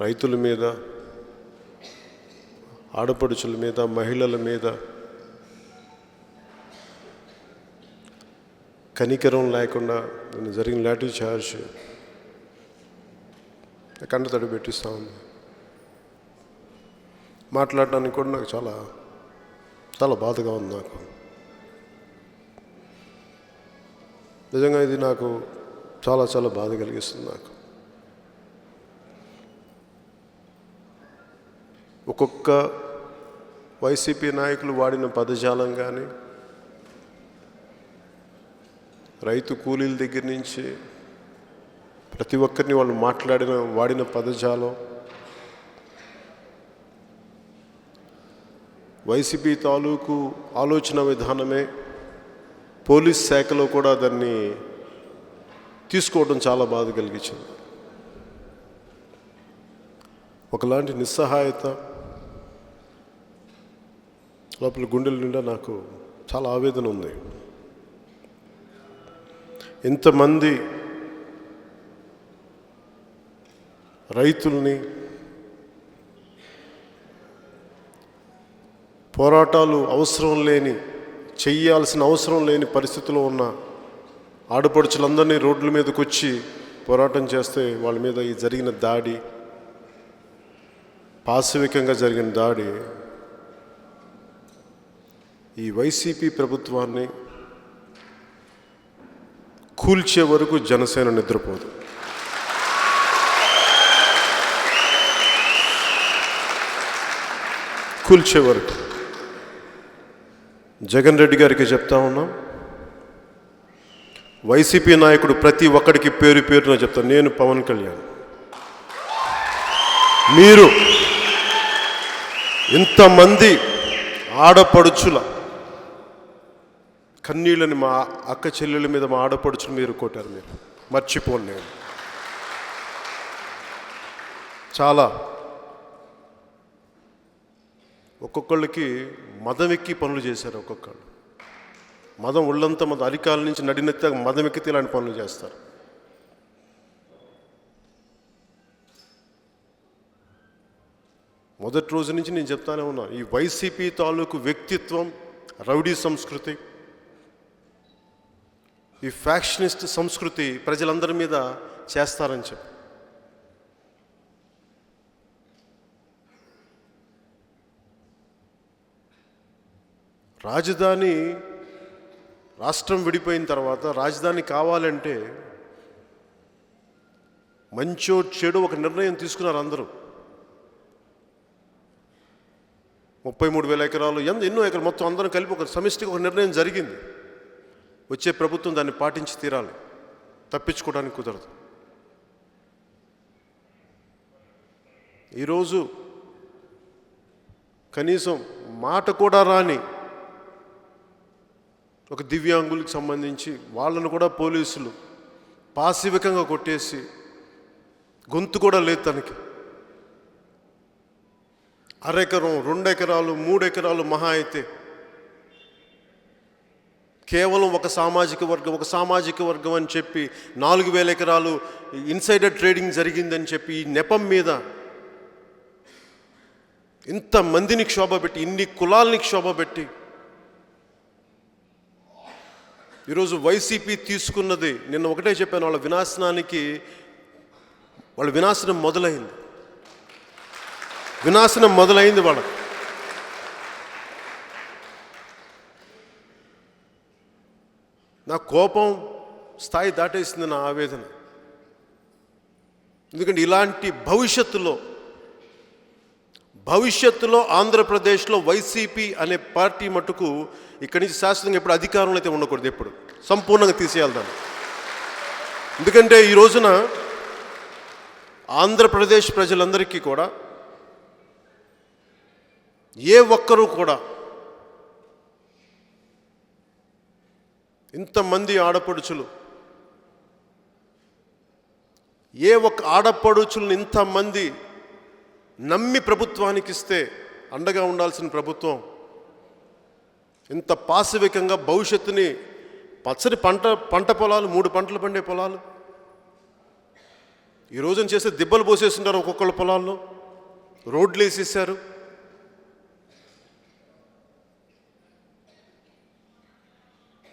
రైతుల మీద, ఆడపడుచుల మీద, మహిళల మీద కనికరం లేకుండా జరిగిన లాఠీ చార్జ్ కంట తడి పెట్టిస్తూ ఉంది. మాట్లాడడానికి కూడా నాకు చాలా చాలా బాధగా ఉంది. నాకు నిజంగా ఇది నాకు చాలా చాలా బాధ కలిగిస్తుంది. నాకు ఒక్కొక్క వైసీపీ నాయకులు వాడిన పదజాలం కానీ, రైతు కూలీల దగ్గర నుంచి ప్రతి ఒక్కరిని వాళ్ళు వాడిన పదజాలం, వైసీపీ తాలూకు ఆలోచన విధానమే పోలీస్ శాఖలో కూడా దాన్ని తీసుకోవడం చాలా బాధ కలిగించింది. ఒకలాంటి నిస్సహాయత లోపల గుండెల నిండా నాకు చాలా ఆవేదన ఉంది. ఇంతమంది రైతుల్ని పోరాటాలు చేయాల్సిన అవసరం లేని పరిస్థితిలో ఉన్న ఆడపడుచులందరినీ రోడ్ల మీదకి వచ్చి పోరాటం చేస్తే వాళ్ళ మీద ఈ జరిగిన దాడి, పాశవికంగా జరిగిన దాడి ఈ వైసీపీ ప్రభుత్వాన్ని కూల్చే వరకు జనసేన నిద్రపోదు. కూల్చే వరకు. జగన్ రెడ్డి గారికి చెప్తా ఉన్నాం, వైసీపీ నాయకుడు ప్రతి ఒక్కడికి పేరు పేరున చెప్తాను. నేను పవన్ కళ్యాణ్, మీరు ఇంతమంది ఆడపడుచుల కన్నీళ్ళని మా అక్క చెల్లెల మీద, మా ఆడపడుచులు మీరు కొట్టారు. మీరు మర్చిపోను. నేను చాలా ఒక్కొక్కళ్ళకి మదం ఎక్కి పనులు చేశారు. ఒక్కొక్కళ్ళు మదం ఒళ్ళంతా అరికాల నుంచి నడినెత్తి మదం ఎక్కితే ఇలాంటి పనులు చేస్తారు. మొదటి రోజు నుంచి నేను చెప్తానే ఉన్నా, ఈ వైసీపీ తాలూకు వ్యక్తిత్వం, రౌడీ సంస్కృతి, ఈ ఫ్యాక్షనిస్ట్ సంస్కృతి ప్రజలందరి మీద చేస్తారని చెప్పి రాష్ట్రం విడిపోయిన తర్వాత రాజధాని కావాలంటే మంచో చెడు ఒక నిర్ణయం తీసుకున్నారు అందరూ. 33,000 ఎకరాలు, ఎన్నో ఎకరాలు, మొత్తం అందరం కలిపి ఒక సమిష్టిగా ఒక నిర్ణయం జరిగింది. వచ్చే ప్రభుత్వం దాన్ని పాటించి తీరాలి, తప్పించుకోవడానికి కుదరదు. ఈరోజు కనీసం మాట కూడా రాని ఒక దివ్యాంగులకు సంబంధించి వాళ్ళను కూడా పోలీసులు పాశవికంగా కొట్టేసి, గొంతు కూడా లేదు తనకి. 1/2 ఎకరం, 2 ఎకరాలు, 3 ఎకరాలు మహా అయితే కేవలం ఒక సామాజిక వర్గం అని చెప్పి 4,000 ఎకరాలు ఇన్సైడర్ ట్రేడింగ్ జరిగిందని చెప్పి ఈ నెపం మీద ఇంతమందిని క్షోభపెట్టి, ఇన్ని కులాలని క్షోభపెట్టి ఈరోజు వైసీపీ తీసుకున్నది, నిన్న ఒకటే చెప్పాను, వాళ్ళ వినాశనం మొదలైంది వాళ్ళకి. నా కోపం స్థాయి దాటేసింది, నా ఆవేదన. ఎందుకంటే ఇలాంటి భవిష్యత్తులో ఆంధ్రప్రదేశ్లో వైసీపీ అనే పార్టీ మటుకు ఇక్కడి నుంచి శాశ్వతంగా ఎప్పుడు అధికారంలో అయితే ఉండకూడదు, ఎప్పుడు సంపూర్ణంగా తీసేయాలి దాన్ని. ఎందుకంటే ఈ రోజున ఆంధ్రప్రదేశ్ ప్రజలందరికీ కూడా ఏ ఒక్కరూ కూడా ఇంతమంది ఆడపడుచులు, ఏ ఒక్క ఆడపడుచులను ఇంతమంది నమ్మి ప్రభుత్వానికి ఇస్తే అండగా ఉండాల్సిన ప్రభుత్వం ఇంత పాశవికంగా భవిష్యత్తుని, పచ్చని పంట పొలాలు, 3 పంటలు పండే పొలాలు, ఈ రోజున చేస్తే దిబ్బలు పోసేస్తున్నారు ఒక్కొక్కళ్ళ పొలాల్లో, రోడ్లు వేసేసారు.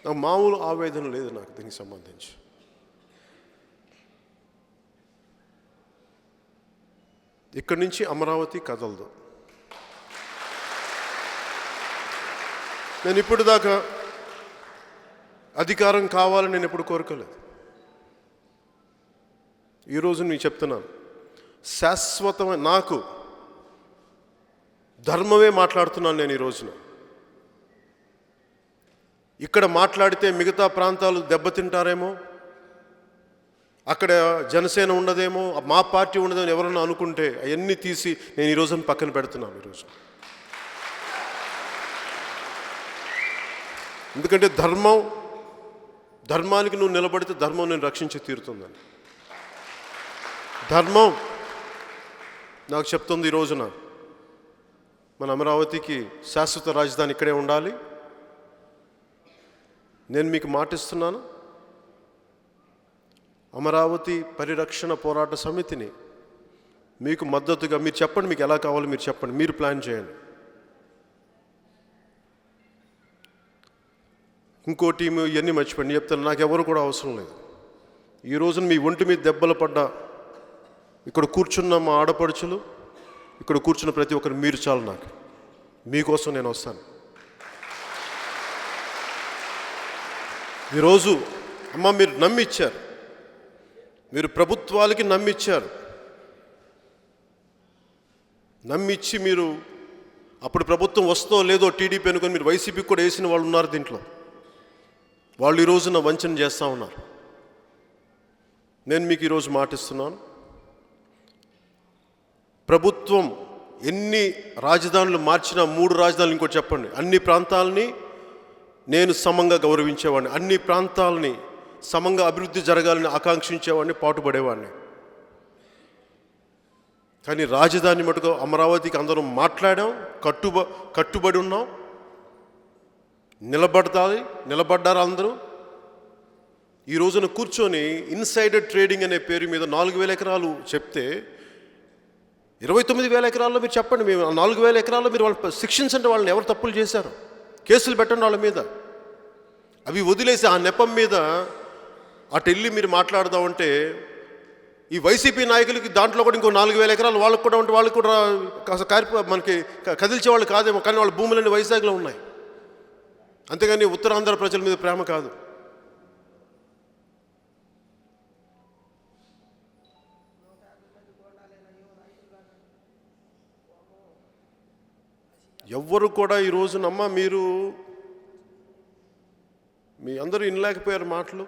నాకు మామూలు ఆవేదన లేదు నాకు దీనికి సంబంధించి. ఇక్కడి నుంచి అమరావతి కదలదు. నేను ఇప్పుడు దాకా అధికారం కావాలని నేను ఎప్పుడు కోరుకోలేదు. ఈరోజు నేను చెప్తున్నాను, శాశ్వతమైన నాకు ధర్మమే మాట్లాడుతున్నాను నేను ఈ రోజున. ఇక్కడ మాట్లాడితే మిగతా ప్రాంతాలు దెబ్బతింటారేమో, అక్కడ జనసేన ఉండదేమో, మా పార్టీ ఉండదేమో ఎవరన్నా అనుకుంటే అవన్నీ తీసి నేను ఈ రోజున పక్కన పెడుతున్నాను ఈరోజు. ఎందుకంటే ధర్మానికి నువ్వు నిలబడితే ధర్మం నేను రక్షించి తీరుతుందని ధర్మం నాకు చెప్తుంది. ఈ రోజున మన అమరావతికి శాశ్వత రాజధాని ఇక్కడే ఉండాలి. నేను మీకు మాటిస్తున్నాను, అమరావతి పరిరక్షణ పోరాట సమితిని మీకు మద్దతుగా మీరు చెప్పండి, మీకు ఎలా కావాలో మీరు చెప్పండి, మీరు ప్లాన్ చేయండి. ఇంకో టీము ఇవన్నీ మర్చిపోండి చెప్తాను, నాకు ఎవరు కూడా అవసరం లేదు. ఈ రోజున మీ ఒంటి మీద దెబ్బలు పడ్డా ఇక్కడ కూర్చున్న మా ఆడపడుచులు, ఇక్కడ కూర్చున్న ప్రతి ఒక్కరు మీరు చాలు నాకు. మీకోసం నేను వస్తాను. ఈరోజు అమ్మ మీరు నమ్మిచ్చారు, మీరు ప్రభుత్వాలకి నమ్మిచ్చారు. నమ్మిచ్చి మీరు అప్పుడు ప్రభుత్వం వస్తో లేదో టీడీపీ అనుకొని మీరు వైసీపీకి కూడా వేసిన వాళ్ళు ఉన్నారు దీంట్లో. వాళ్ళు ఈ రోజున వంచన చేస్తూ ఉన్నారు. నేను మీకు ఈరోజు మాటిస్తున్నాను, ప్రభుత్వం ఎన్ని రాజధానులు మార్చినా 3 రాజధానులు ఇంకోటి చెప్పండి, అన్ని ప్రాంతాలని నేను సమంగా గౌరవించేవాడిని, అన్ని ప్రాంతాలని సమంగా అభివృద్ధి జరగాలని ఆకాంక్షించేవాడిని, పాటుపడేవాడిని. కానీ రాజధాని మటుకు అమరావతికి అందరం మాట్లాడాం, కట్టుబడి ఉన్నాం, నిలబడ్డారు అందరూ. ఈ రోజున కూర్చొని ఇన్సైడర్ ట్రేడింగ్ అనే పేరు మీద 4,000 ఎకరాలు చెప్తే 29,000 ఎకరాల్లో మీరు చెప్పండి, మేము 4,000 ఎకరాల్లో మీరు వాళ్ళు శిక్షించండి, వాళ్ళని ఎవరు తప్పులు చేశారు, కేసులు పెట్టండి వాళ్ళ మీద. అవి వదిలేసి ఆ నెపం మీద అటు వెళ్ళి మీరు మాట్లాడదామంటే ఈ వైసీపీ నాయకులకి దాంట్లో కూడా ఇంకో 4,000 ఎకరాలు వాళ్ళకు కూడా ఉంటే వాళ్ళకి కూడా మనకి కదిల్చే వాళ్ళు కాదేమో, కానీ వాళ్ళ భూములన్నీ వైజాగ్లో ఉన్నాయి. అంతేగాని ఉత్తరాంధ్ర ప్రజల మీద ప్రేమ కాదు. ఎవ్వరు కూడా ఈ రోజునమ్మ మీరు మీ అందరూ వినలేకపోయారు మాటలు.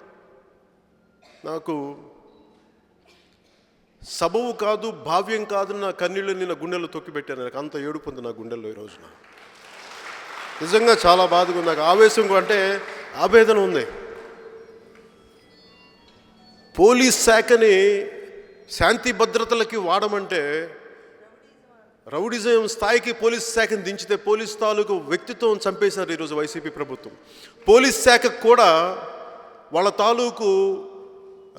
నాకు సబవు కాదు, భావ్యం కాదు, నా కన్నీళ్ళు నిన్న గుండెల్లో తొక్కిపెట్టాను. నాకు అంత ఏడుపు ఉంది నా గుండెల్లో ఈ రోజున. నిజంగా చాలా బాధగా ఉంది నాకు. ఆవేశం అంటే ఆవేదన ఉంది. పోలీస్ శాఖని శాంతి భద్రతలకి వాడమంటే రౌడిజం స్థాయికి పోలీస్ శాఖను దించితే పోలీస్ తాలూకు వ్యక్తిత్వం చంపేశారు ఈరోజు వైసీపీ ప్రభుత్వం. పోలీస్ శాఖకు కూడా వాళ్ళ తాలూకు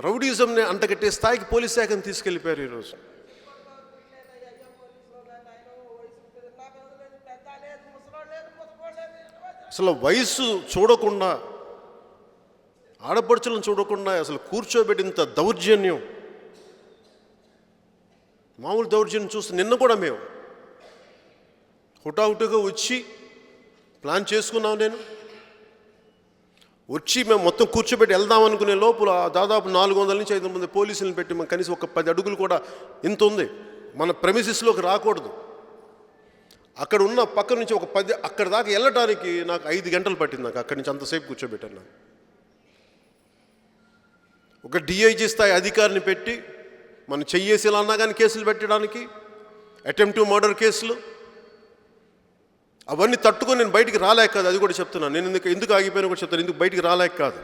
రౌడిజంని అంటగట్టే స్థాయికి పోలీస్ శాఖను తీసుకెళ్ళిపోయారు ఈరోజు. అసలు వయసు చూడకుండా, ఆడపడుచులను చూడకుండా అసలు కూర్చోబెట్టినంత దౌర్జన్యం, మామూలు దౌర్జన్యం చూస్తే నిన్న కూడా మేము హుటాహుటిగా వచ్చి ప్లాన్ చేసుకున్నాం. నేను వచ్చి మేము మొత్తం కూర్చోబెట్టి వెళ్దాం అనుకునే లోపల దాదాపు 400 నుంచి 500 మంది పోలీసులను పెట్టి మనం కనీసం ఒక 10 అడుగులు కూడా ఇంత ఉంది, మన ప్రెమిసిస్లోకి రాకూడదు. అక్కడ ఉన్న పక్క నుంచి ఒక 10 అక్కడ దాకా వెళ్ళడానికి నాకు 5 గంటలు పట్టింది. నాకు అక్కడి నుంచి అంతసేపు కూర్చోబెట్టాను. నాకు ఒక డిఐజీ స్థాయి అధికారిని పెట్టి మనం చెయ్యేసి అన్నా కానీ కేసులు పెట్టడానికి, అటెంప్ట్ టు మర్డర్ కేసులు, అవన్నీ తట్టుకొని నేను బయటికి రాలేక కాదు. అది కూడా చెప్తున్నాను. నేను ఎందుకు ఆగిపోయినా కూడా చెప్తాను. ఎందుకు బయటికి రాలేక కాదు.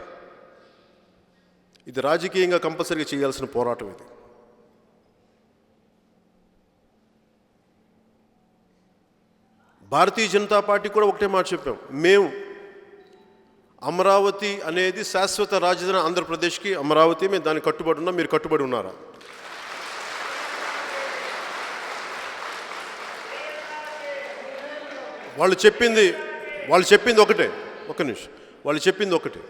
ఇది రాజకీయంగా కంపల్సరీగా చేయాల్సిన పోరాటం. ఇది భారతీయ జనతా పార్టీ కూడా ఒకటే మాట చెప్పాం, మేము అమరావతి అనేది శాశ్వత రాజధాని ఆంధ్రప్రదేశ్కి అమరావతి, మేము దానికి కట్టుబడి ఉన్నాం. మీరు కట్టుబడి ఉన్నారా? వాళ్ళు చెప్పింది ఒకటే, ఒక్క నిమిషం, వాళ్ళు చెప్పింది ఒకటే.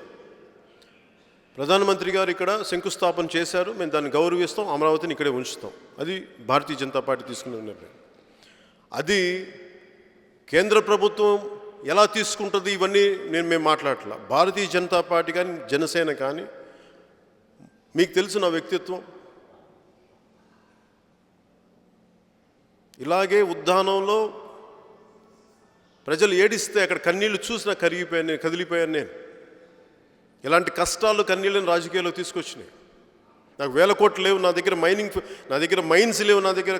ప్రధానమంత్రి గారు ఇక్కడ శంకుస్థాపన చేశారు, మేము దాన్ని గౌరవిస్తాం, అమరావతిని ఇక్కడే ఉంచుతాం. అది భారతీయ జనతా పార్టీ తీసుకున్న నిర్ణయం. అది కేంద్ర ప్రభుత్వం ఎలా తీసుకుంటుంది ఇవన్నీ మేము మాట్లాడట్లా. భారతీయ జనతా పార్టీ కానీ జనసేన కానీ, మీకు తెలుసు నా వ్యక్తిత్వం, ఇలాగే ఉద్దానంలో ప్రజలు ఏడిస్తే అక్కడ కన్నీళ్లు చూసినా కదిలిపోయాను నేను. ఇలాంటి కష్టాలు కన్నీళ్ళని రాజకీయాల్లో తీసుకొచ్చినాయి. నాకు 1000 కోట్లు లేవు నా దగ్గర, నా దగ్గర మైన్స్ లేవు, నా దగ్గర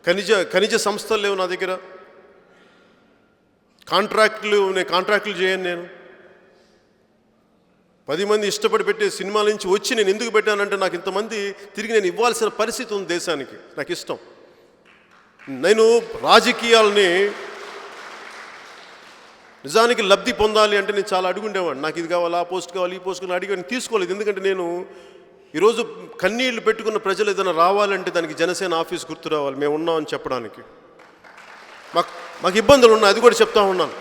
ఖనిజ సంస్థలు లేవు, నా దగ్గర నేను కాంట్రాక్టులు చేయను. నేను 10 మంది ఇష్టపడి పెట్టే సినిమాల నుంచి వచ్చి నేను ఎందుకు పెట్టానంటే నాకు ఇంతమంది తిరిగి నేను ఇవ్వాల్సిన పరిస్థితి ఉంది దేశానికి. నాకు ఇష్టం. నేను రాజకీయాలని నిజానికి లబ్ధి పొందాలి అంటే నేను చాలా అడుగుండేవాడిని. నాకు ఇది కావాలి, ఆ పోస్ట్ కావాలి, ఈ పోస్ట్ కావాలి అడిగి తీసుకోలేదు. ఎందుకంటే నేను ఈరోజు కన్నీళ్లు పెట్టుకున్న ప్రజలు ఏదైనా రావాలంటే దానికి జనసేన ఆఫీస్ గుర్తు రావాలి, మేము ఉన్నామని చెప్పడానికి. మాకు ఇబ్బందులు ఉన్నాయి, అది కూడా చెప్తా ఉన్నాను.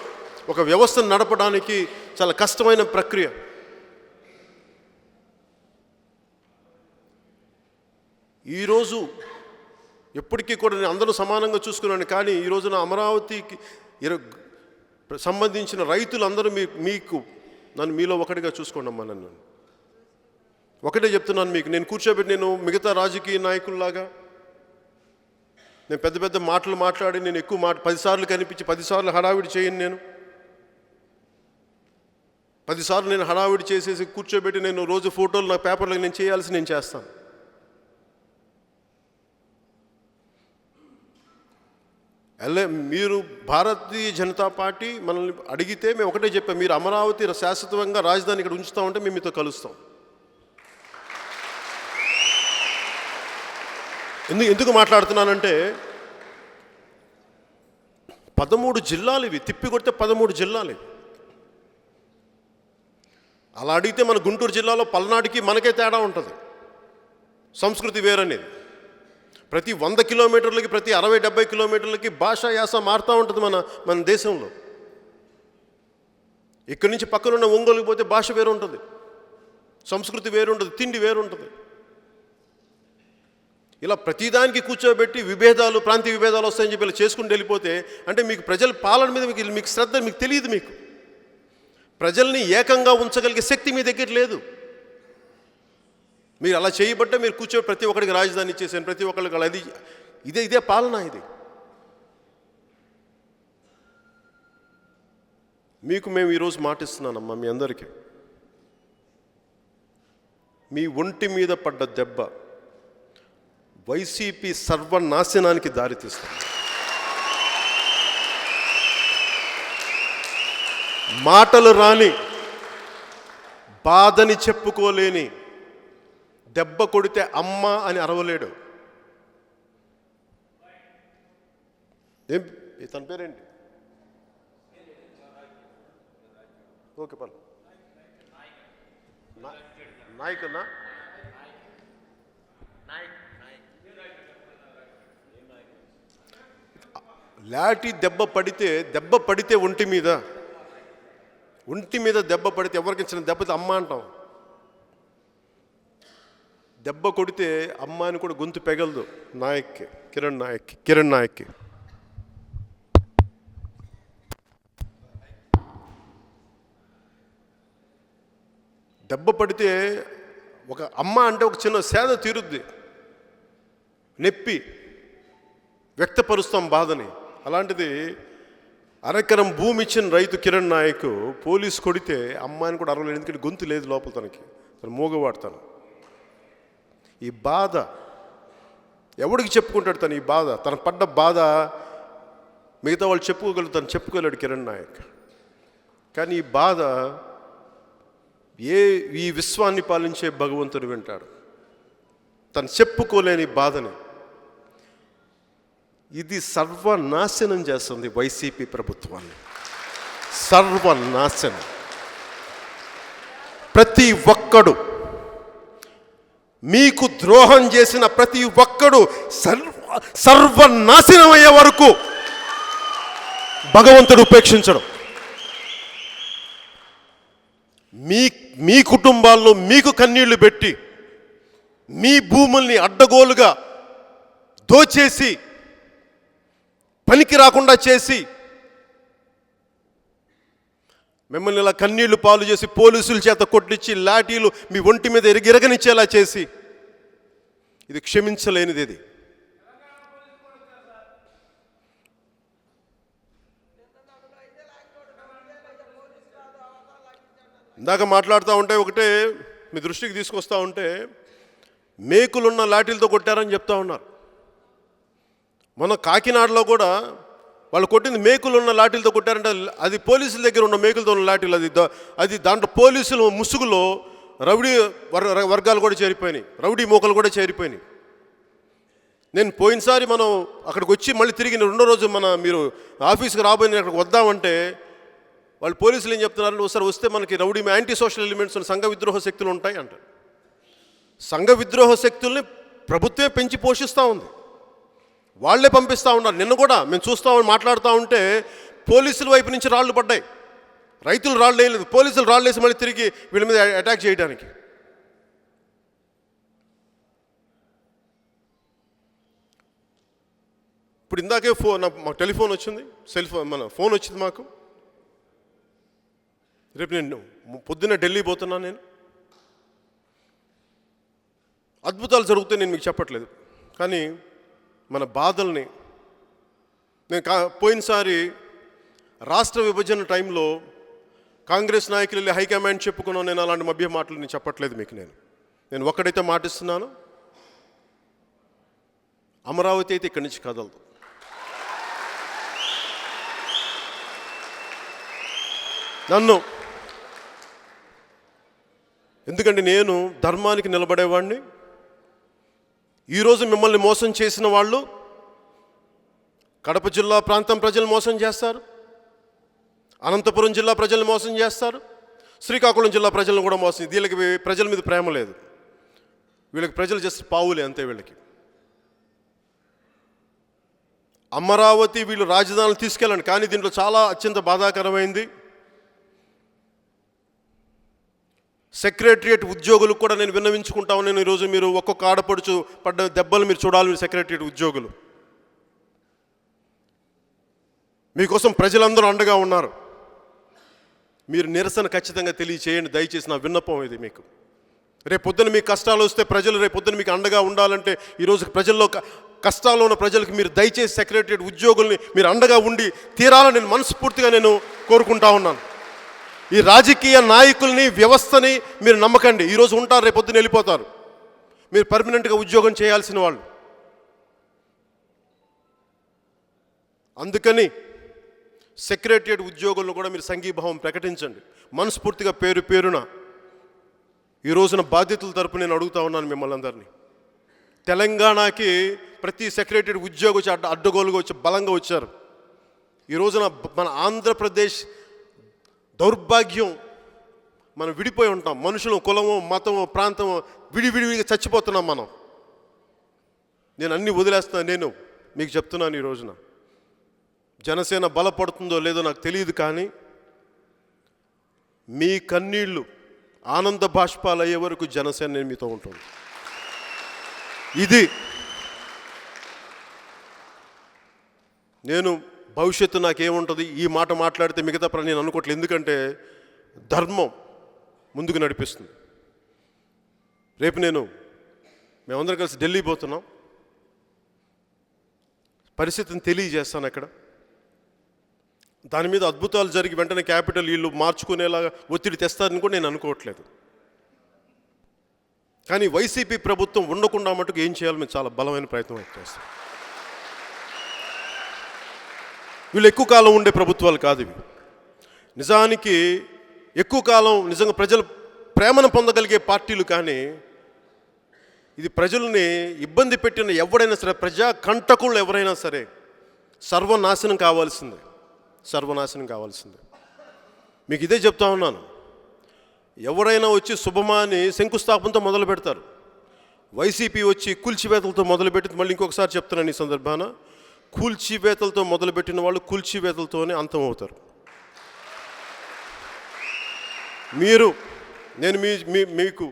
ఒక వ్యవస్థను నడపడానికి చాలా కష్టమైన ప్రక్రియ. ఈరోజు ఎప్పటికీ కూడా నేను అందరూ సమానంగా చూసుకున్నాను, కానీ ఈ రోజున అమరావతికి సంబంధించిన రైతులందరూ నన్ను మీలో ఒకటిగా చూసుకోండి అమ్మా. నన్ను ఒకటే చెప్తున్నాను మీకు, నేను కూర్చోబెట్టి నేను మిగతా రాజకీయ నాయకుల్లాగా నేను పెద్ద పెద్ద మాటలు మాట్లాడి నేను ఎక్కువ 10 సార్లు కనిపించి 10 సార్లు హడావిడి చేయను. నేను 10 సార్లు నేను హడావిడి చేసేసి కూర్చోబెట్టి నేను రోజు ఫోటోలు నా పేపర్లకు నేను చేయాల్సి నేను చేస్తాను. మీరు భారతీయ జనతా పార్టీ మనల్ని అడిగితే మేము ఒకటే చెప్పాం, మీరు అమరావతి శాశ్వతంగా రాజధాని ఇక్కడ ఉంచుతామంటే మేము మీతో కలుస్తాం. ఎందుకు మాట్లాడుతున్నానంటే 13 జిల్లాలు ఇవి, తిప్పి కొడితే 13 జిల్లాలు ఇవి. అలా అడిగితే మన గుంటూరు జిల్లాలో పల్నాడుకి మనకే తేడా ఉంటుంది, సంస్కృతి వేరనేది. ప్రతి 100 కిలోమీటర్లకి, ప్రతి 60-70 కిలోమీటర్లకి భాష యాస మారుతూ ఉంటుంది మన దేశంలో. ఇక్కడి నుంచి పక్కనున్న ఒంగోలుకి పోతే భాష వేరు ఉంటుంది, సంస్కృతి వేరు ఉంటుంది, తిండి వేరు ఉంటుంది. ఇలా ప్రతిదానికి కూర్చోబెట్టి ప్రాంతీయ విభేదాలు వస్తాయని చెప్పి ఇలా చేసుకుంటూ వెళ్ళిపోతే అంటే మీకు ప్రజల పాలన మీద మీకు శ్రద్ధ మీకు తెలియదు. మీకు ప్రజల్ని ఏకంగా ఉంచగలిగే శక్తి మీ దగ్గర లేదు. మీరు అలా చేయబట్టే మీరు కూర్చో ప్రతి ఒక్కడికి రాజధాని ఇచ్చేసాను, ప్రతి ఒక్కరికి అలా ఇదే పాలన. ఇది మీకు మేము ఈరోజు మాటిస్తున్నానమ్మా మీ అందరికీ, మీ ఒంటి మీద పడ్డ దెబ్బ వైసీపీ సర్వనాశనానికి దారితీస్తుంది. మాటలు రాని, బాధని చెప్పుకోలేని, దెబ్బ కొడితే అమ్మ అని అరవలేడు. తన పేరేంటి? ఓకే పర్లేదు, నాయకున్నా లాఠీ దెబ్బ పడితే ఒంటి మీద దెబ్బ పడితే ఎవరికి ఇచ్చిన దెబ్బతో అమ్మ అంటాం. దెబ్బ కొడితే అమ్మ అని కూడా గొంతు పెగలదు. కిరణ్ నాయక్కి దెబ్బ పడితే ఒక అమ్మ అంటే ఒక చిన్న సేద తీరుద్ది, నొప్పి వ్యక్తపరుస్తాం బాధని. అలాంటిది అరెకరం భూమి ఇచ్చిన రైతు కిరణ్ నాయక్ పోలీసు కొడితే అమ్మాయిని కూడా అరవలేదు, ఎందుకంటే గొంతు లేదు లోపల, తను మూగవాడతాను. ఈ బాధ ఎవడికి చెప్పుకుంటాడు? తను ఈ బాధ, తను పడ్డ బాధ మిగతా వాళ్ళు చెప్పుకోలేడు కిరణ్ నాయక్. కానీ ఈ బాధ ఈ విశ్వాన్ని పాలించే భగవంతుడు వింటాడు, తను చెప్పుకోలేని బాధని. ఇది సర్వనాశనం చేస్తుంది వైసీపీ ప్రభుత్వాన్ని, సర్వనాశనం. ప్రతి ఒక్కడు, మీకు ద్రోహం చేసిన ప్రతి ఒక్కడు సర్వనాశనం అయ్యే వరకు భగవంతుడు ఉపేక్షించడం. మీ కుటుంబాల్లో మీకు కన్నీళ్లు పెట్టి మీ భూముల్ని అడ్డగోలుగా దోచేసి పనికి రాకుండా చేసి మిమ్మల్ని ఇలా కన్నీళ్లు పాలు చేసి పోలీసుల చేత కొట్టించి లాఠీలు మీ ఒంటి మీద ఎరగనిచ్చేలా చేసి, ఇది క్షమించలేనిది. ఇది ఇందాక మాట్లాడుతూ ఉంటే ఒకటే మీ దృష్టికి తీసుకొస్తూ ఉంటే మేకులున్న లాఠీలతో కొట్టారని చెప్తా ఉన్నారు. మొన్న కాకినాడలో కూడా వాళ్ళు కొట్టింది మేకులున్న లాఠీలతో కొట్టారంటే అది పోలీసుల దగ్గర ఉన్న మేకులతో ఉన్న లాఠీలు. అది దాంట్లో పోలీసుల ముసుగులో రౌడీ వర్గాలు కూడా చేరిపోయినాయి, రౌడీ మోకలు కూడా చేరిపోయినాయి. నేను పోయినసారి మనం అక్కడికి వచ్చి మళ్ళీ తిరిగి రెండో రోజు మీరు ఆఫీస్కి రాబోయే అక్కడికి వద్దామంటే వాళ్ళు పోలీసులు ఏం చెప్తున్నారంటే ఒకసారి వస్తే మనకి రౌడీ యాంటీ సోషల్ ఎలిమెంట్స్ సంఘ విద్రోహ శక్తులు ఉంటాయి అంట. సంఘ విద్రోహ శక్తుల్ని ప్రభుత్వమే పెంచి పోషిస్తూ ఉంది, వాళ్లే పంపిస్తూ ఉన్నారు. నిన్న కూడా మేము మాట్లాడుతూ ఉంటే పోలీసుల వైపు నుంచి రాళ్ళు పడ్డాయి. రైతులు రాళ్ళు వేయలేదు, పోలీసులు రాళ్ళు వేసి మళ్ళీ తిరిగి వీళ్ళ మీద అటాక్ చేయడానికి. ఇప్పుడు ఇందాకే మాకు టెలిఫోన్ వచ్చింది, ఫోన్ వచ్చింది మాకు. రేపు నేను పొద్దున్న ఢిల్లీ పోతున్నాను. నేను అద్భుతాలు జరుగుతాయి, నేను మీకు చెప్పట్లేదు. కానీ మన బాధల్ని నేను పోయినసారి రాష్ట్ర విభజన టైంలో కాంగ్రెస్ నాయకులు వెళ్ళి హైకమాండ్ చెప్పుకున్నాను. నేను అలాంటి మభ్య మాటలు నేను చెప్పట్లేదు మీకు. నేను ఒక్కడైతే మాటిస్తున్నాను, అమరావతి అయితే ఇక్కడి నుంచి కదలదు. ఎందుకంటే నేను ధర్మానికి నిలబడేవాడిని. ఈరోజు మిమ్మల్ని మోసం చేసిన వాళ్ళు కడప జిల్లా ప్రాంతం ప్రజలు మోసం చేస్తారు, అనంతపురం జిల్లా ప్రజలను మోసం చేస్తారు, శ్రీకాకుళం జిల్లా ప్రజలను కూడా మోసం. వీళ్ళకి ప్రజల మీద ప్రేమ లేదు, వీళ్ళకి ప్రజలు జస్ట్ పావులే అంతే. వీళ్ళకి అమరావతి వీళ్ళు రాజధానులు తీసుకెళ్ళండి. కానీ దీంట్లో చాలా అత్యంత బాధాకరమైంది, సెక్రటరియట్ ఉద్యోగులకు కూడా నేను విన్నవించుకుంటాను. నేను ఈరోజు మీరు ఒక్కొక్క ఆడపడుచు పడ్డ దెబ్బలు మీరు చూడాలి. మీరు సెక్రటరియట్ ఉద్యోగులు, మీకోసం ప్రజలందరూ అండగా ఉన్నారు. మీరు నిరసన ఖచ్చితంగా తెలియచేయండి దయచేసి. నా విన్నపం ఇది మీకు. రేపొద్దున మీకు కష్టాలు వస్తే ప్రజలు రేపొద్దున మీకు అండగా ఉండాలంటే ఈరోజు ప్రజల్లో కష్టాల్లో ఉన్న ప్రజలకు మీరు దయచేసి సెక్రటరియట్ ఉద్యోగుల్ని మీరు అండగా ఉండి తీరాలని నేను మనస్ఫూర్తిగా నేను కోరుకుంటా ఉన్నాను. ఈ రాజకీయ నాయకుల్ని వ్యవస్థని మీరు నమ్మకండి. ఈరోజు ఉంటారు, రేపొద్దున వెళ్ళిపోతారు. మీరు పర్మనెంట్గా ఉద్యోగం చేయాల్సిన వాళ్ళు. అందుకని సెక్రటరియట్ ఉద్యోగులను కూడా మీరు సంఘీభావం ప్రకటించండి మనస్ఫూర్తిగా. పేరున ఈ రోజున బాధ్యతల తరపు నేను అడుగుతా ఉన్నాను మిమ్మల్ని అందరినీ. తెలంగాణకి ప్రతి సెక్రటరియట్ ఉద్యోగి వచ్చి అడ్డగోలుగా వచ్చి బలంగా వచ్చారు. ఈ రోజున మన ఆంధ్రప్రదేశ్ దౌర్భాగ్యం, మనం విడిపోయి ఉంటాం. మనుషులు కులము మతము ప్రాంతము విడివిడిగా చచ్చిపోతున్నాం మనం. నేను అన్నీ వదిలేస్తున్నాను. నేను మీకు చెప్తున్నాను, ఈ రోజున జనసేన బలపడుతుందో లేదో నాకు తెలియదు, కానీ మీ కన్నీళ్లు ఆనంద బాష్పాలు అయ్యే వరకు జనసేన నేను మీతో ఉంటుంది. ఇది నేను భవిష్యత్తు నాకేముంటుంది ఈ మాట మాట్లాడితే మిగతా నేను అనుకోవట్లేదు. ఎందుకంటే ధర్మం ముందుకు నడిపిస్తుంది. రేపు మేమందరం కలిసి ఢిల్లీ పోతున్నాం. పరిస్థితిని తెలియజేస్తాను అక్కడ. దాని మీద అద్భుతాలు జరిగి వెంటనే క్యాపిటల్ వీళ్ళు మార్చుకునేలాగా ఒత్తిడి తెస్తారని కూడా నేను అనుకోవట్లేదు. కానీ వైసీపీ ప్రభుత్వం ఉండకుండా మటుకు ఏం చేయాలో మేము చాలా బలమైన ప్రయత్నం చేస్తాం. వీళ్ళు ఎక్కువ కాలం ఉండే ప్రభుత్వాలు కాదు ఇవి. నిజానికి ఎక్కువ కాలం నిజంగా ప్రజలు ప్రేమను పొందగలిగే పార్టీలు. కానీ ఇది ప్రజల్ని ఇబ్బంది పెట్టిన ఎవరైనా సరే, ప్రజా కంటకులు ఎవరైనా సరే సర్వనాశనం కావాల్సిందే. మీకు ఇదే చెప్తా ఉన్నాను. ఎవరైనా వచ్చి శుభమాని శంకుస్థాపనతో మొదలు పెడతారు. వైసీపీ వచ్చి కూల్చివేతలతో మొదలుపెట్టి, మళ్ళీ ఇంకొకసారి చెప్తున్నాను ఈ సందర్భాన, కూల్చివేతలతో మొదలుపెట్టిన వాళ్ళు కూల్చివేతలతోనే అంతమవుతారు. నేను మీకు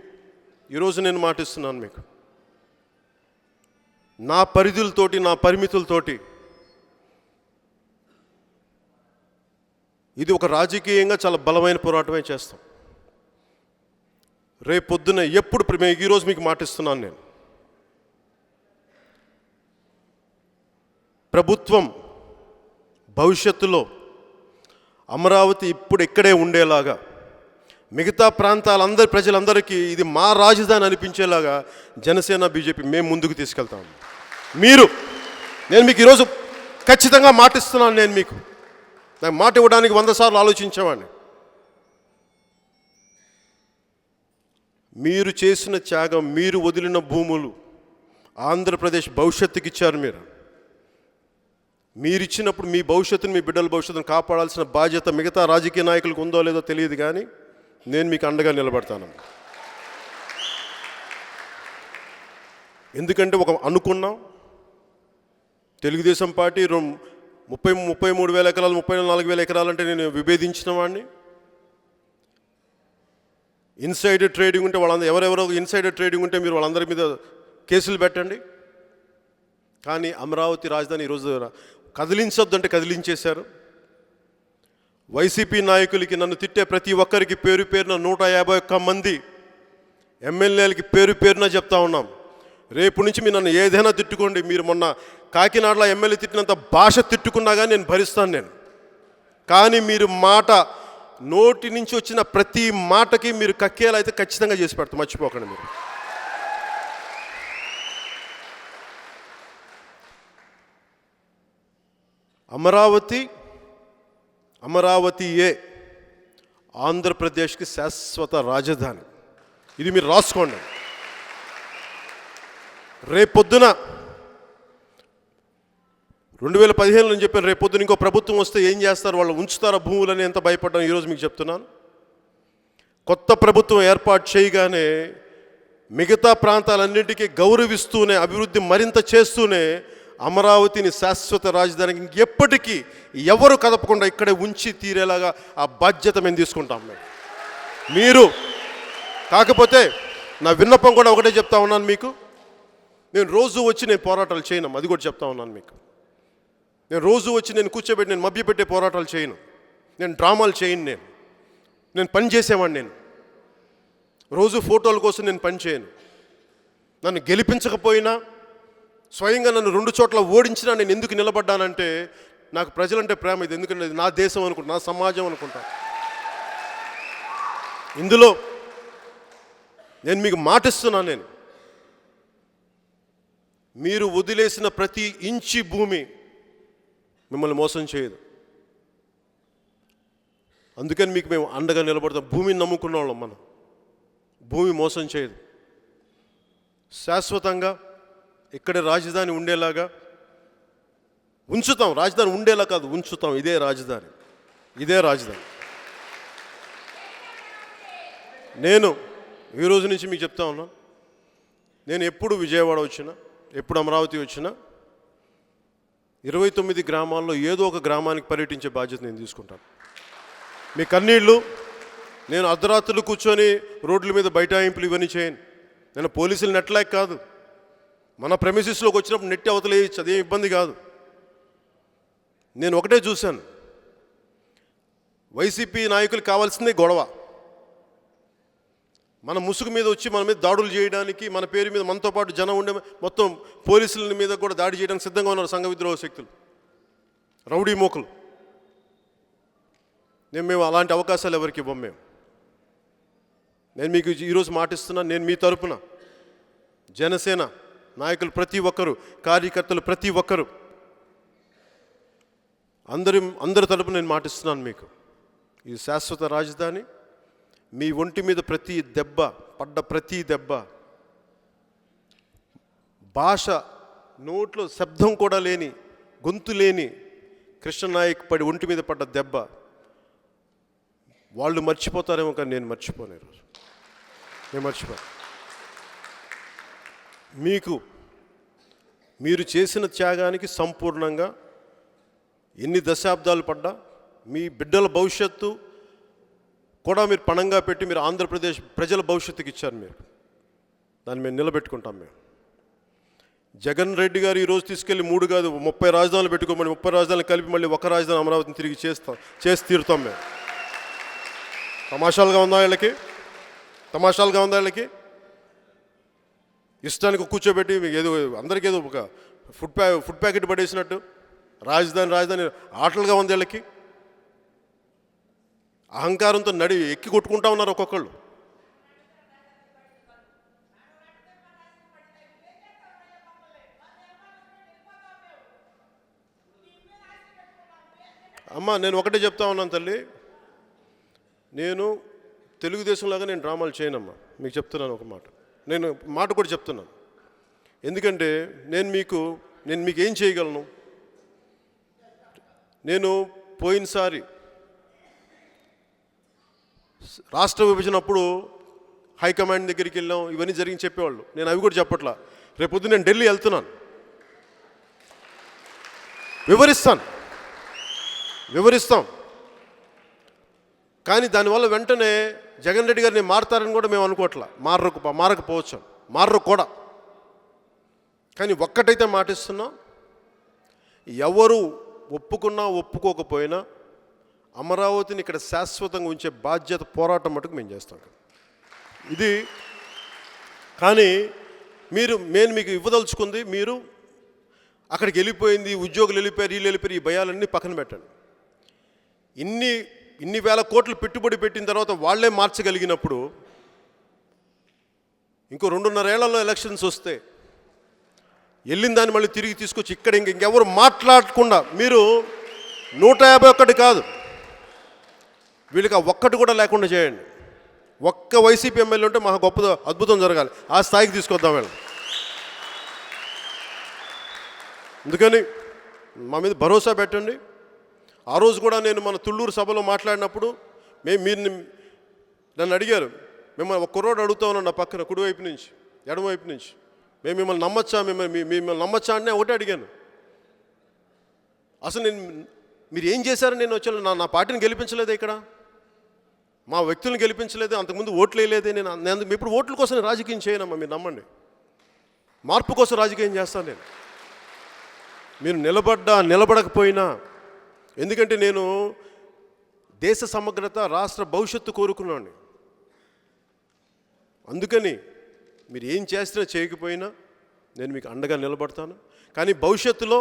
ఈరోజు నేను మాటిస్తున్నాను మీకు, నా పరిధులతోటి, నా పరిమితులతోటి ఇది ఒక రాజకీయంగా చాలా బలమైన పోరాటమే చేస్తాం. రేపొద్దున ఈరోజు మీకు మాటిస్తున్నాను నేను, ప్రభుత్వం భవిష్యత్తులో అమరావతి ఇప్పుడు ఇక్కడే ఉండేలాగా, మిగతా ప్రాంతాలందరి ప్రజలందరికీ ఇది మా రాజధాని అనిపించేలాగా జనసేన బీజేపీ మేము ముందుకు తీసుకెళ్తాము. నేను మీకు ఈరోజు ఖచ్చితంగా మాటిస్తున్నాను. నేను మీకు నాకు మాట ఇవ్వడానికి 100 సార్లు ఆలోచించేవాడిని. మీరు చేసిన త్యాగం, మీరు వదిలిన భూములు ఆంధ్రప్రదేశ్ భవిష్యత్తుకి ఇచ్చారు. మీరు ఇచ్చినప్పుడు మీ భవిష్యత్తును, మీ బిడ్డల భవిష్యత్తును కాపాడాల్సిన బాధ్యత మిగతా రాజకీయ నాయకులకు ఉందో లేదో తెలియదు, కానీ నేను మీకు అండగా నిలబడతాను. ఎందుకంటే అనుకున్నాం, తెలుగుదేశం పార్టీ 33,000 ఎకరాలు, 34,000 ఎకరాలు అంటే నేను విభేదించిన వాడిని. ఇన్సైడర్ ట్రేడింగ్ ఉంటే వాళ్ళందరూ, ఎవరెవరో ఇన్సైడర్ ట్రేడింగ్ ఉంటే మీరు వాళ్ళందరి మీద కేసులు పెట్టండి. కానీ అమరావతి రాజధాని ఈరోజు కదిలించొద్దు అంటే కదిలించేశారు. వైసీపీ నాయకులకి, నన్ను తిట్టే ప్రతి ఒక్కరికి పేరు పేరున 151 మంది ఎమ్మెల్యేలకి పేరు పేరున చెప్తా ఉన్నాం, రేపు నుంచి మీరు నన్ను ఏదైనా తిట్టుకోండి. మీరు మొన్న కాకినాడలో ఎమ్మెల్యే తిట్టినంత భాష తిట్టుకున్నా కానీ నేను భరిస్తాను. కానీ మీరు నోటి నుంచి వచ్చిన ప్రతి మాటకి మీరు కక్కేలా అయితే ఖచ్చితంగా చేసి పెడతాం, మర్చిపోకండి మీరు. అమరావతియే ఆంధ్రప్రదేశ్కి శాశ్వత రాజధాని. ఇది మీరు రాసుకోండి. రేపొద్దున 2015 అని చెప్పాను, రేపొద్దున ఇంకో ప్రభుత్వం వస్తే ఏం చేస్తారు, వాళ్ళు ఉంచుతారా భూములని ఎంత భయపడ్డాను ఈరోజు మీకు చెప్తున్నాను. కొత్త ప్రభుత్వం ఏర్పాటు చేయగానే మిగతా ప్రాంతాలన్నింటికీ గౌరవిస్తూనే, అభివృద్ధి మరింత చేస్తూనే అమరావతిని శాశ్వత రాజధానికి ఎప్పటికీ ఎవరు కదపకుండా ఇక్కడే ఉంచి తీరేలాగా ఆ బాధ్యత మేము తీసుకుంటాం. మీరు కాకపోతే నా విన్నపం కూడా ఒకటే చెప్తా ఉన్నాను మీకు, నేను రోజు వచ్చి నేను పోరాటాలు చేయను, అది కూడా చెప్తా ఉన్నాను మీకు. నేను రోజు వచ్చి నేను కూర్చోబెట్టి నేను మభ్యపెట్టే పోరాటాలు చేయను, నేను డ్రామాలు చేయను, నేను పని చేసేవాడిని. నేను రోజు ఫోటోల కోసం నేను పని చేయను. నన్ను గెలిపించకపోయినా, స్వయంగా నన్ను 2 చోట్ల ఓడించినా నేను ఎందుకు నిలబడ్డానంటే నాకు ప్రజలంటే ప్రేమ. ఇది ఎందుకంటే ఇది నా దేశం అనుకుంటా, నా సమాజం అనుకుంటా. ఇందులో నేను మీకు మాటిస్తున్నాను, మీరు వదిలేసిన ప్రతి ఇంచి భూమి మిమ్మల్ని మోసం చేయదు. అందుకని మీకు మేము అండగా నిలబడతాం. భూమిని నమ్ముకున్న వాళ్ళం మనం. భూమి మోసం చేయదు. శాశ్వతంగా ఇక్కడే రాజధాని ఉండేలాగా ఉంచుతాం. రాజధాని ఉండేలా కాదు, ఉంచుతాం. ఇదే రాజధాని. నేను ఈరోజు నుంచి మీకు చెప్తా ఉన్నాను, నేను ఎప్పుడు విజయవాడ వచ్చినా, ఎప్పుడు అమరావతి వచ్చినా 29 గ్రామాల్లో ఏదో ఒక గ్రామానికి పర్యటించే బాధ్యత నేను తీసుకుంటాను. మీ కన్నీళ్ళు, నేను అర్ధరాత్రులు కూర్చొని రోడ్ల మీద బైఠాయింపులు ఇవన్నీ చేయను. నేను పోలీసులు నెట్టలేక కాదు, మన ప్రెమిసిస్లోకి వచ్చినప్పుడు నెట్టి అవతలేయచ్చు, అదేం ఇబ్బంది కాదు. నేను ఒకటే చూశాను, వైసీపీ నాయకులు కావాల్సిందే గొడవ. మన ముసుగు మీద వచ్చి మన మీద దాడులు చేయడానికి, మన పేరు మీద మనతో పాటు జనం ఉండే మొత్తం పోలీసుల మీద కూడా దాడి చేయడానికి సిద్ధంగా ఉన్నారు సంఘ విద్రోహ శక్తులు, రౌడీ మోకలు. మేము అలాంటి అవకాశాలు ఎవరికి ఇవ్వం. నేను మీకు ఈరోజు మాటిస్తున్నాను, నేను మీ తరపున జనసేన నాయకులు ప్రతి ఒక్కరు, కార్యకర్తలు ప్రతి ఒక్కరు, అందరి తరపున నేను మాటిస్తున్నాను మీకు, ఈ శాశ్వత రాజధాని మీ ఒంటి మీద ప్రతి దెబ్బ, ప్రతి దెబ్బ, భాష నోట్లో శబ్దం కూడా లేని, గొంతు లేని కృష్ణనాయక్ ఒంటి మీద పడ్డ దెబ్బ వాళ్ళు మర్చిపోతారేమో, కానీ నేను మర్చిపోను. ఈరోజు నేను మర్చిపోను. మీకు మీరు చేసిన త్యాగానికి సంపూర్ణంగా ఎన్ని దశాబ్దాలు పడ్డా మీ బిడ్డల భవిష్యత్తు కూడా మీరు పణంగా పెట్టి మీరు ఆంధ్రప్రదేశ్ ప్రజల భవిష్యత్తుకి ఇచ్చారు. మీరు దాన్ని మేము నిలబెట్టుకుంటాం. మేము జగన్ రెడ్డి గారు ఈరోజు తీసుకెళ్ళి 3 కాదు 30 రాజధానులు పెట్టుకోమని 30 రాజధానులు కలిపి మళ్ళీ ఒక రాజధాని అమరావతిని తిరిగి చేసి తీరుతాం. మేము తమాషాలుగా ఉందా వీళ్ళకి? తమాషాలుగా ఉందా వీళ్ళకి? ఇష్టానికి కూర్చోబెట్టి ఏదో అందరికీ ఏదో ఒక ఫుడ్ ప్యాకెట్ పడేసినట్టు రాజధాని ఆటలుగా ఉంది వీళ్ళకి. అహంకారంతో ఎక్కి కొట్టుకుంటా ఉన్నారు ఒక్కొక్కళ్ళు. అమ్మ, నేను ఒకటే చెప్తా ఉన్నాను తల్లి, నేను తెలుగుదేశంలాగా నేను డ్రామాలు చేయనమ్మా. మీకు చెప్తున్నాను ఒక మాట, నేను మాట కూడా చెప్తున్నాను. ఎందుకంటే నేను మీకు ఏం చేయగలను? నేను పోయినసారి రాష్ట్ర విభజన అప్పుడు హైకమాండ్ దగ్గరికి వెళ్ళాం, ఇవన్నీ జరిగి చెప్పేవాళ్ళు. నేను అవి కూడా చెప్పట్లా. రేపొద్దు నేను ఢిల్లీ వెళ్తున్నాను, వివరిస్తాం. కానీ దానివల్ల వెంటనే జగన్ రెడ్డి గారిని మారుతారని కూడా మేము అనుకోవట్లా. మారకపోవచ్చు, మారరు కూడా. కానీ ఒక్కటైతే మాటిస్తున్నాం, ఎవరు ఒప్పుకున్నా ఒప్పుకోకపోయినా అమరావతిని ఇక్కడ శాశ్వతంగా ఉంచే బాధ్యత, పోరాటం మటుకు మేము చేస్తాం. ఇది కానీ నేను మీకు ఇవ్వదలుచుకుంది, మీరు అక్కడికి వెళ్ళిపోయింది, ఉద్యోగులు వెళ్ళిపోయారు, వీళ్ళు వెళ్ళిపోయారు, ఈ భయాలన్నీ పక్కన పెట్టండి. ఇన్ని వేల కోట్లు పెట్టుబడి పెట్టిన తర్వాత వాళ్లే మార్చగలిగినప్పుడు ఇంకో 2.5 ఏళ్లలో ఎలక్షన్స్ వస్తే వెళ్ళిన దాన్ని మళ్ళీ తిరిగి తీసుకొచ్చి ఇక్కడ ఇంకెవరు మాట్లాడకుండా మీరు 151 కాదు, వీళ్ళకి ఆ ఒక్కటి కూడా లేకుండా చేయండి. ఒక్క వైసీపీ ఎమ్మెల్యే ఉంటే మాకు గొప్ప అద్భుతం జరగాలి. ఆ స్థాయికి తీసుకొద్దాం వీళ్ళు. అందుకని మా మీద భరోసా పెట్టండి. ఆ రోజు కూడా నేను మన తుళ్ళూరు సభలో మాట్లాడినప్పుడు మీరు నన్ను అడిగారు, మిమ్మల్ని ఒక కుర్రోడు అడుగుతా ఉన్నాను నా పక్కన కుడివైపు నుంచి ఎడమవైపు నుంచి, మేము మిమ్మల్ని నమ్మచ్చా అంటే ఒకటే అడిగాను. అసలు మీరు ఏం చేశారని నేను వచ్చాను? నా పార్టీని గెలిపించలేదే, ఇక్కడ మా వ్యక్తులను గెలిపించలేదు, అంతకుముందు ఓట్లు వేయలేదే. నేను ఇప్పుడు ఓట్ల కోసం రాజకీయం చేయనమ్మా, మీరు నమ్మండి. మార్పు కోసం రాజకీయం చేస్తాను నేను. మీరు నిలబడకపోయినా, ఎందుకంటే నేను దేశ సమగ్రత, రాష్ట్ర భవిష్యత్తు కోరుకున్నాను. అందుకని మీరు ఏం చేసినా చేయకపోయినా నేను మీకు అండగా నిలబడతాను. కానీ భవిష్యత్తులో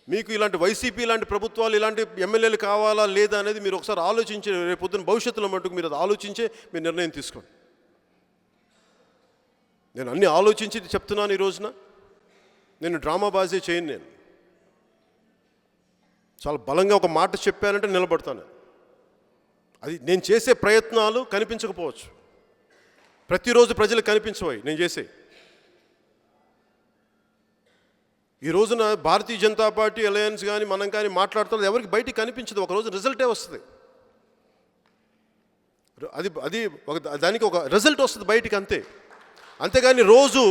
మీకు ఇలాంటి వైసీపీ ఇలాంటి ప్రభుత్వాలు, ఇలాంటి ఎమ్మెల్యేలు కావాలా లేదా అనేది మీరు ఒకసారి ఆలోచించి, రేపొద్దున భవిష్యత్తులో మటుకు మీరు అది ఆలోచించే మీరు నిర్ణయం తీసుకోండి. నేను అన్నీ ఆలోచించి చెప్తున్నాను. ఈ రోజున నేను డ్రామాబాజీ చేయను. నేను చాలా బలంగా ఒక మాట చెప్పానంటే నిలబడతాను. అది నేను చేసే ప్రయత్నాలు కనిపించకపోవచ్చు, ప్రతిరోజు ప్రజలకు కనిపించవు నేను చేసే. ఈ రోజున భారతీయ జనతా పార్టీ అలయన్స్ కానీ మనం కానీ మాట్లాడుతున్నది ఎవరికి బయటికి కనిపించదు. ఒకరోజు రిజల్టే వస్తుంది. అది దానికి ఒక రిజల్ట్ వస్తుంది బయటికి, అంతేగాని రోజు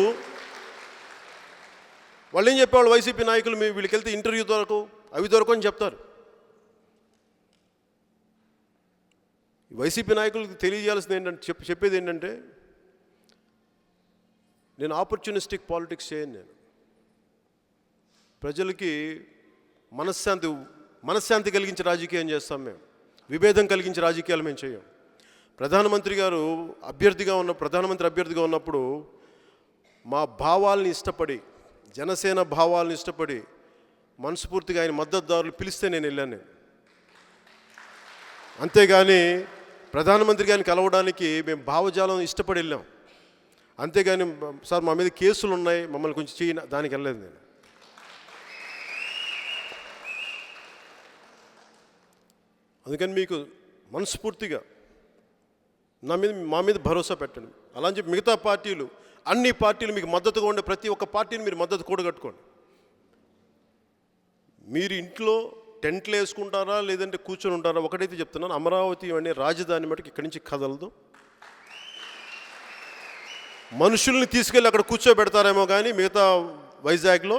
వాళ్ళు ఏం చెప్పేవాళ్ళు వైసీపీ నాయకులు, వీళ్ళకి వెళ్తే ఇంటర్వ్యూ దొరకు అని చెప్తారు. వైసీపీ నాయకులకు తెలియజేయాల్సింది ఏంటంటే, చెప్పేది ఏంటంటే, నేను ఆపర్చునిస్టిక్ పాలిటిక్స్ చేయను. నేను ప్రజలకి మనశ్శాంతి కలిగించే రాజకీయం చేస్తాం. మేము విభేదం కలిగించే రాజకీయాలు మేము చేయం. ప్రధానమంత్రి అభ్యర్థిగా ఉన్నప్పుడు మా భావాల్ని ఇష్టపడి, జనసేన భావాలను ఇష్టపడి మనస్ఫూర్తిగా ఆయన మద్దతుదారులు పిలిస్తే నేను వెళ్ళాను. అంతేగాని ప్రధానమంత్రి గారిని కలవడానికి మేము భావజాలం ఇష్టపడి వెళ్ళాం. అంతేగాని సార్ మా మీద కేసులు ఉన్నాయి, మమ్మల్ని కొంచెం దానికి వెళ్ళలేదు నేను. అందుకని మీకు మనస్ఫూర్తిగా మా మీద భరోసా పెట్టండి. అలా అని చెప్పి మిగతా పార్టీలు, అన్ని పార్టీలు మీకు మద్దతుగా ఉండే ప్రతి ఒక్క పార్టీని మీరు మద్దతు కూడగట్టుకోండి. మీరు ఇంట్లో టెంట్లు వేసుకుంటారా లేదంటే కూర్చొని ఉంటారా? ఒకటైతే చెప్తున్నాను, అమరావతి అనే రాజధాని మటుకు ఇక్కడి నుంచి కదలదు. మనుషుల్ని తీసుకెళ్ళి అక్కడ కూర్చోబెడతారేమో కానీ మిగతా వైజాగ్లో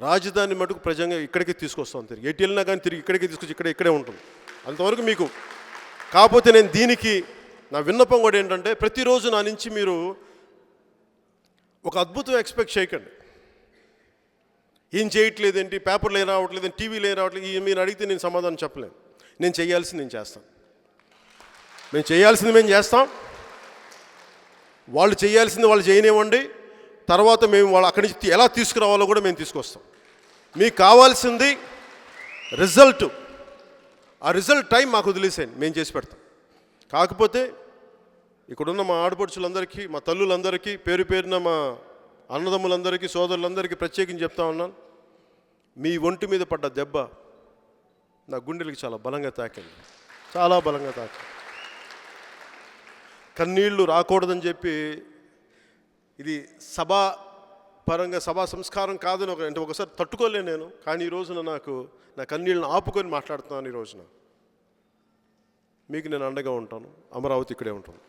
రాజధాని మటుకు ప్రజంగా ఇక్కడికి తీసుకొస్తాం, తిరిగి ఎటు వెళ్ళినా కానీ తిరిగి ఇక్కడికి తీసుకొచ్చి ఇక్కడే ఉంటుంది. అంతవరకు మీకు. కాకపోతే నేను దీనికి నా విన్నపం కూడా ఏంటంటే, ప్రతిరోజు నా నుంచి మీరు ఒక అద్భుతం ఎక్స్పెక్ట్ చేయకండి. ఏం చేయట్లేదేంటి, పేపర్లు ఏం రావట్లేదండి, టీవీలు ఏం రావట్లేదు, మీరు అడిగితే నేను సమాధానం చెప్పలేను. నేను చేయాల్సింది నేను చేస్తాను. మేము చేయాల్సింది మేము చేస్తాం, వాళ్ళు చేయాల్సింది వాళ్ళు చేయనివ్వండి. తర్వాత మేము వాళ్ళు అక్కడి నుంచి ఎలా తీసుకురావాలో కూడా మేము తీసుకొస్తాం. మీకు కావాల్సింది రిజల్ట్. ఆ రిజల్ట్ టైం మాకు వదిలేసేయండి, మేము చేసి పెడతాం. కాకపోతే ఇక్కడున్న మా ఆడపడుచులందరికీ, మా తల్లులందరికీ, పేరు పేరున మా అన్నదమ్ములందరికీ, సోదరులందరికీ ప్రత్యేకించి చెప్తా ఉన్నాను, మీ ఒంటి మీద పడ్డ దెబ్బ నా గుండెలకి చాలా బలంగా తాకింది, చాలా బలంగా తాకింది. కన్నీళ్లు రాకూడదని చెప్పి, ఇది సభా పరంగా సభా సంస్కారం కాదని అంటే ఒకసారి తట్టుకోలేను నేను. కానీ ఈ రోజున నాకు నా కన్నీళ్ళని ఆపుకొని మాట్లాడుతున్నాను. ఈ రోజున మీకు నేను అండగా ఉంటాను. అమరావతి ఇక్కడే ఉంటాను.